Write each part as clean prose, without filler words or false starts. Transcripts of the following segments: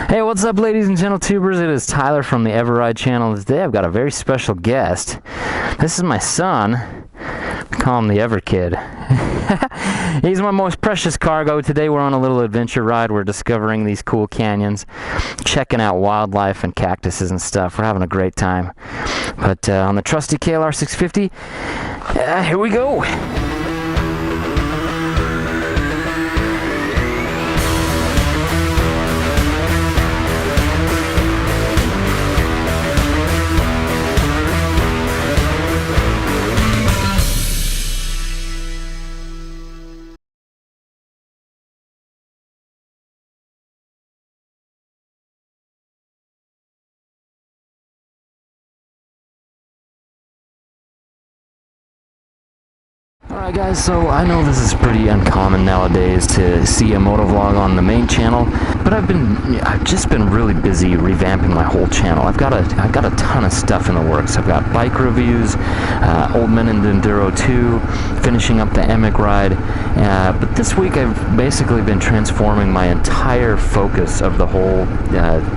Hey, what's up, ladies and gentle tubers? It is Tyler from the eveRide channel. Today I've got a very special guest. This is my son. We call him the Ever Kid. He's my most precious cargo. Today we're on a little adventure ride. We're discovering these cool canyons, checking out wildlife and cactuses and stuff. We're having a great time. But on the trusty KLR 650, here we go. Alright guys, so I know this is pretty uncommon nowadays to see a motovlog on the main channel, but I've just been really busy revamping my whole channel. I've got a ton of stuff in the works. I've got bike reviews, Old Men in Enduro 2, finishing up the eveRide, but this week I've basically been transforming my entire focus of the whole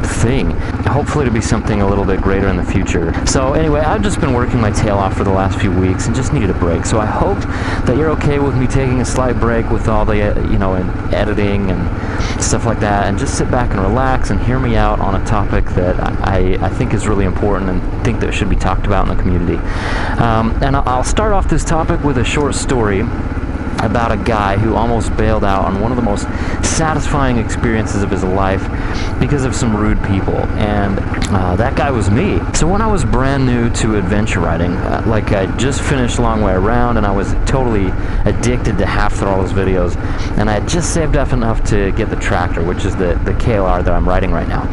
thing, hopefully to be something a little bit greater in the future. So anyway, I've just been working my tail off for the last few weeks and just needed a break, so I hope that you're okay with me taking a slight break with all the editing and stuff like that, and just sit back and relax and hear me out on a topic that I think is really important and think that should be talked about in the community. And I'll start off this topic with a short story about a guy who almost bailed out on one of the most satisfying experiences of his life because of some rude people, and that guy was me. So when I was brand new to adventure riding, like I just finished Long Way Around and I was totally addicted to half throttle's videos, and I had just saved up enough to get the tractor, which is the KLR that I'm riding right now.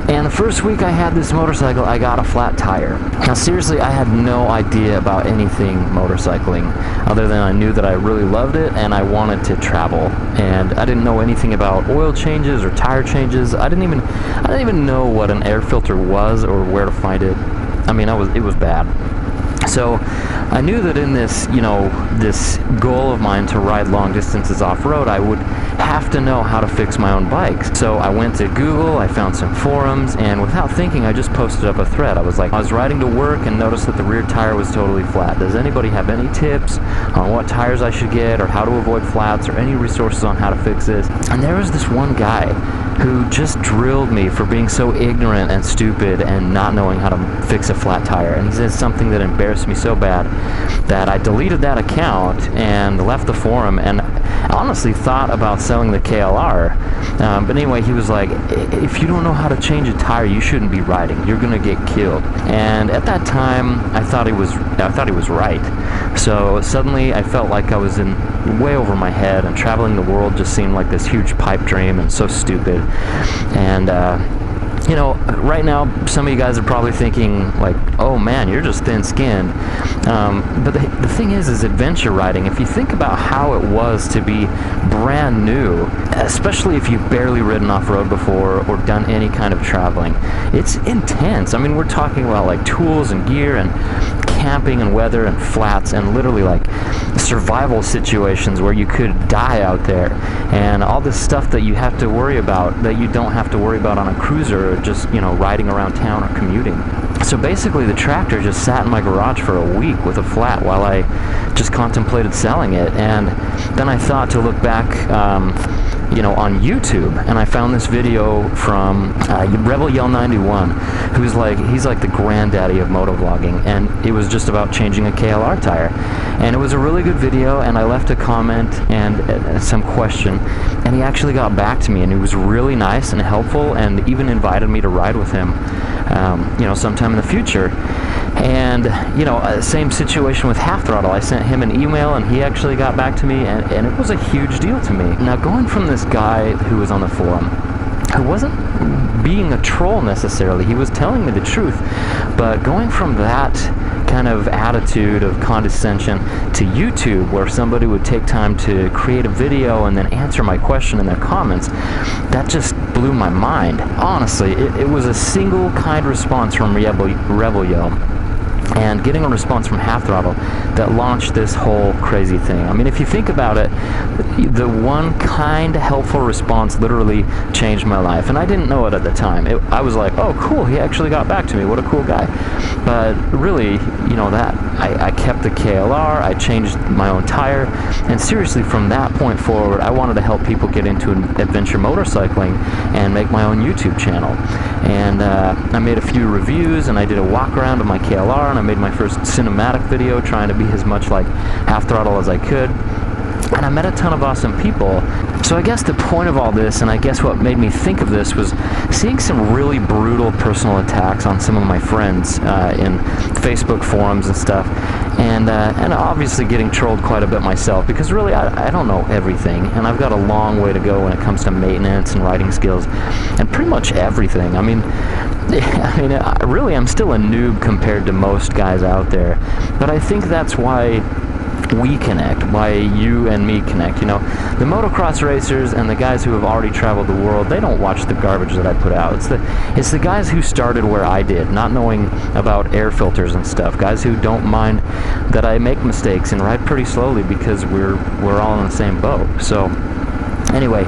And the first week I had this motorcycle, I got a flat tire. Now seriously, I had no idea about anything motorcycling, other than I knew that I really loved it and I wanted to travel. And I didn't know anything about oil changes or tire changes. I didn't even know what an air filter was or where to find it. I mean, it was bad. So I knew that in this, this goal of mine to ride long distances off-road, I would have to know how to fix my own bikes. So I went to Google, I found some forums, and without thinking, I just posted up a thread. I was riding to work and noticed that the rear tire was totally flat. Does anybody have any tips on what tires I should get, or how to avoid flats, or any resources on how to fix this? And there was this one guy who just drilled me for being so ignorant and stupid and not knowing how to fix a flat tire. And he said something that embarrassed me so bad that I deleted that account and left the forum, and honestly thought about selling the KLR. But anyway, he was like, if you don't know how to change a tire, you shouldn't be riding. You're gonna get killed. And at that time, I thought he was right. So suddenly I felt like I was in way over my head, and traveling the world just seemed like this huge pipe dream and so stupid. And right now some of you guys are probably thinking like, oh man, you're just thin-skinned. But the thing is adventure riding, if you think about how it was to be brand new, especially if you've barely ridden off-road before or done any kind of traveling, it's intense. I mean, we're talking about like tools and gear and camping and weather and flats and literally like survival situations where you could die out there, and all this stuff that you have to worry about that you don't have to worry about on a cruiser or just riding around town or commuting. So basically the tractor just sat in my garage for a week with a flat while I just contemplated selling it. And then I thought to look back on YouTube, and I found this video from Rebel Yell 91, he's like the granddaddy of motovlogging, and it was just about changing a KLR tire. And it was a really good video, and I left a comment and some question, and he actually got back to me, and he was really nice and helpful, and even invited me to ride with him sometime in the future. And same situation with half throttle. I sent him an email and he actually got back to me, and it was a huge deal to me. Now, going from this guy who was on the forum, who wasn't being a troll necessarily, he was telling me the truth, but going from that kind of attitude of condescension to YouTube, where somebody would take time to create a video and then answer my question in their comments, that just blew my mind. Honestly, it was a single kind response from Rebel Yell. and getting a response from Half Throttle that launched this whole crazy thing. I mean, if you think about it, the one kind, helpful response literally changed my life, and I didn't know it at the time. I was like, oh, cool, he actually got back to me. What a cool guy. But really, you know, that I kept the KLR, I changed my own tire, and seriously, from that point forward, I wanted to help people get into adventure motorcycling and make my own YouTube channel. And I made a few reviews, and I did a walk around of my KLR, and I made my first cinematic video trying to be as much like Half Throttle as I could. And I met a ton of awesome people. So I guess the point of all this, and I guess what made me think of this, was seeing some really brutal personal attacks on some of my friends in Facebook forums and stuff, and obviously getting trolled quite a bit myself, because really I don't know everything, and I've got a long way to go when it comes to maintenance and riding skills and pretty much everything. I mean, really, I'm still a noob compared to most guys out there, but I think that's why we connect, why you and me connect. You know, the motocross racers and the guys who have already traveled the world, they don't watch the garbage that I put out. It's the guys who started where I did, not knowing about air filters and stuff, guys who don't mind that I make mistakes and ride pretty slowly because we're all in the same boat. So anyway,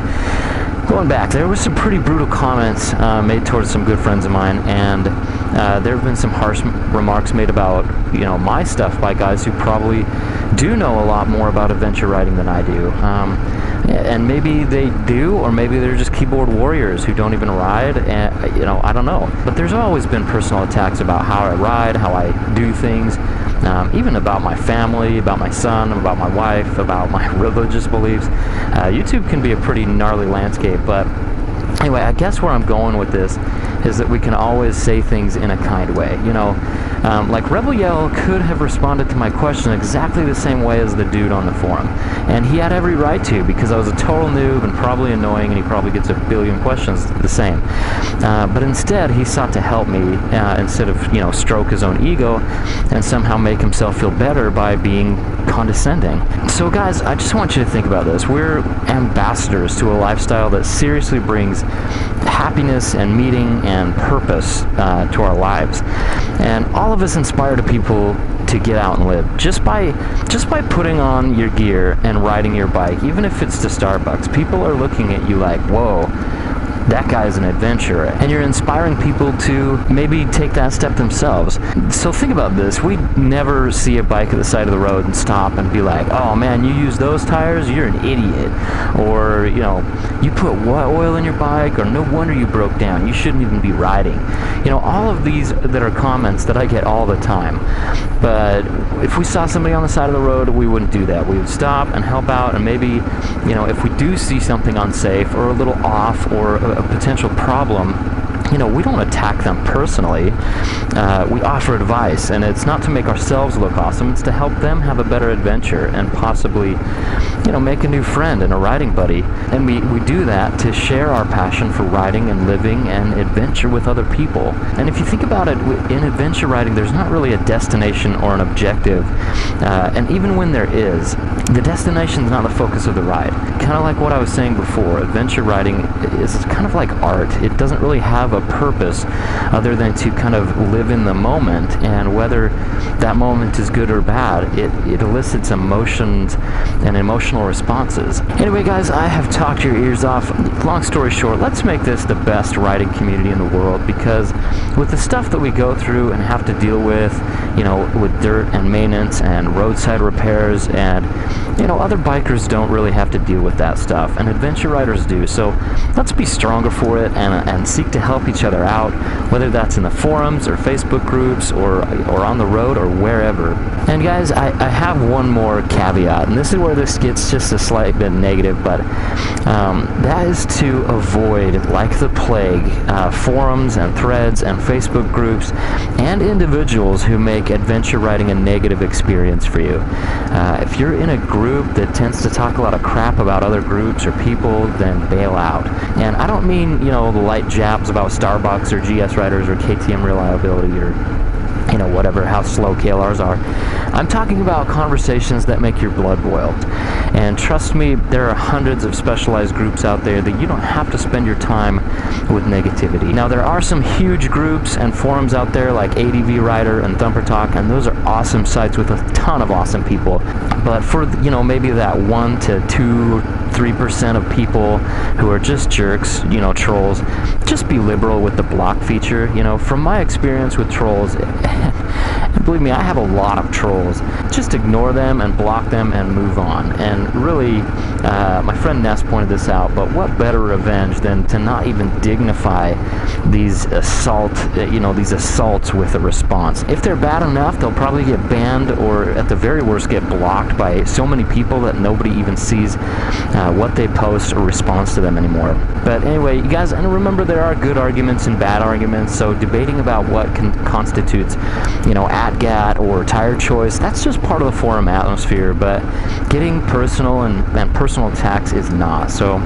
going back, there was some pretty brutal comments made towards some good friends of mine, and there have been some harsh remarks made about, you know, my stuff by guys who probably do know a lot more about adventure riding than I do. And maybe they do, or maybe they're just keyboard warriors who don't even ride, and, you know, I don't know. But there's always been personal attacks about how I ride, how I do things, even about my family, about my son, about my wife, about my religious beliefs. YouTube can be a pretty gnarly landscape, but anyway, I guess where I'm going with this is that we can always say things in a kind way. You know, like Rebel Yell could have responded to my question exactly the same way as the dude on the forum, and he had every right to, because I was a total noob and probably annoying, and he probably gets a billion questions the same. But instead, he sought to help me instead of, you know, stroke his own ego and somehow make himself feel better by being condescending. So guys, I just want you to think about this. We're ambassadors to a lifestyle that seriously brings happiness and meaning and purpose to our lives, and all of us inspire to people to get out and live just by putting on your gear and riding your bike. Even if it's to Starbucks, people are looking at you like, whoa, that guy's an adventurer, and you're inspiring people to maybe take that step themselves. So think about this. We never see a bike at the side of the road and stop and be like, oh man, you use those tires, you're an idiot, or, you know, you put what oil in your bike, or no wonder you broke down, you shouldn't even be riding. You know, all of these that are comments that I get all the time. But if we saw somebody on the side of the road, we wouldn't do that. We would stop and help out, and maybe, you know, if we do see something unsafe or a little off or a potential problem, you know, we don't attack them personally. We offer advice, and it's not to make ourselves look awesome, it's to help them have a better adventure and possibly, you know, make a new friend and a riding buddy. And we do that to share our passion for riding and living and adventure with other people. And if you think about it, in adventure riding, there's not really a destination or an objective. And even when there is, the destination is not the focus of the ride. Kind of like what I was saying before, adventure riding is kind of like art. It doesn't really have a purpose other than to kind of live in the moment, and whether that moment is good or bad, it elicits emotions and emotional responses. Anyway guys, I have talked your ears off. Long story short, let's make this the best riding community in the world, because with the stuff that we go through and have to deal with, you know, with dirt and maintenance and roadside repairs, and, you know, other bikers don't really have to deal with that stuff, and adventure riders do. So let's be stronger for it and seek to help each other out, whether that's in the forums or Facebook groups or on the road or wherever. And guys, I have one more caveat, and this is where this gets just a slight bit negative, but that is to avoid, like the plague, forums and threads and Facebook groups and individuals who make adventure riding a negative experience for you. If you're in a group that tends to talk a lot of crap about other groups or people, then bail out. And I don't mean, you know, the light jabs about Starbucks or GS riders or KTM reliability or you know, whatever, how slow KLRs are. I'm talking about conversations that make your blood boil. And trust me, there are hundreds of specialized groups out there that you don't have to spend your time with negativity. Now, there are some huge groups and forums out there like ADV Rider and Thumper Talk, and those are awesome sites with a ton of awesome people. But for, you know, maybe that 1 to 2, 3% of people who are just jerks, you know, trolls, just be liberal with the block feature. You know, from my experience with trolls, and believe me, I have a lot of trolls. Just ignore them and block them and move on. And really, my friend Ness pointed this out, but what better revenge than to not even dignify these assaults with a response. If they're bad enough, they'll probably get banned, or at the very worst get blocked by so many people that nobody even sees what they post or responds to them anymore. But anyway, you guys, and remember, there are good arguments and bad arguments, so debating about what constitutes, you know, ATGAT or tire choice, that's just part of the forum atmosphere, but getting personal and personal attacks is not. So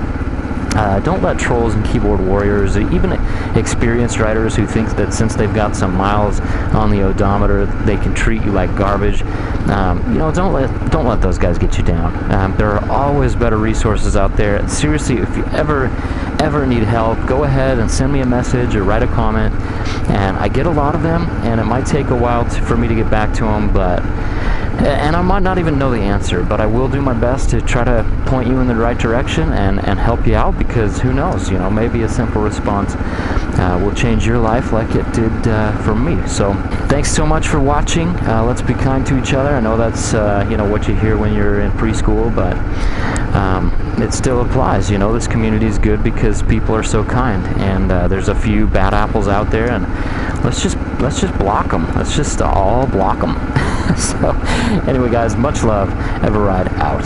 don't let trolls and keyboard warriors, even experienced riders who think that since they've got some miles on the odometer, they can treat you like garbage. You know, don't let those guys get you down. There are always better resources out there. And seriously, if you ever need help, go ahead and send me a message or write a comment. And I get a lot of them, and it might take a while for me to get back to them, and I might not even know the answer, but I will do my best to try to point you in the right direction and help you out, because who knows, you know, maybe a simple response will change your life like it did for me. So thanks so much for watching. Let's be kind to each other. I know that's you know, what you hear when you're in preschool, but it still applies. You know, this community is good because people are so kind, and there's a few bad apples out there, and let's just block them. Let's just all block them. So anyway, guys, much love. eveRide out.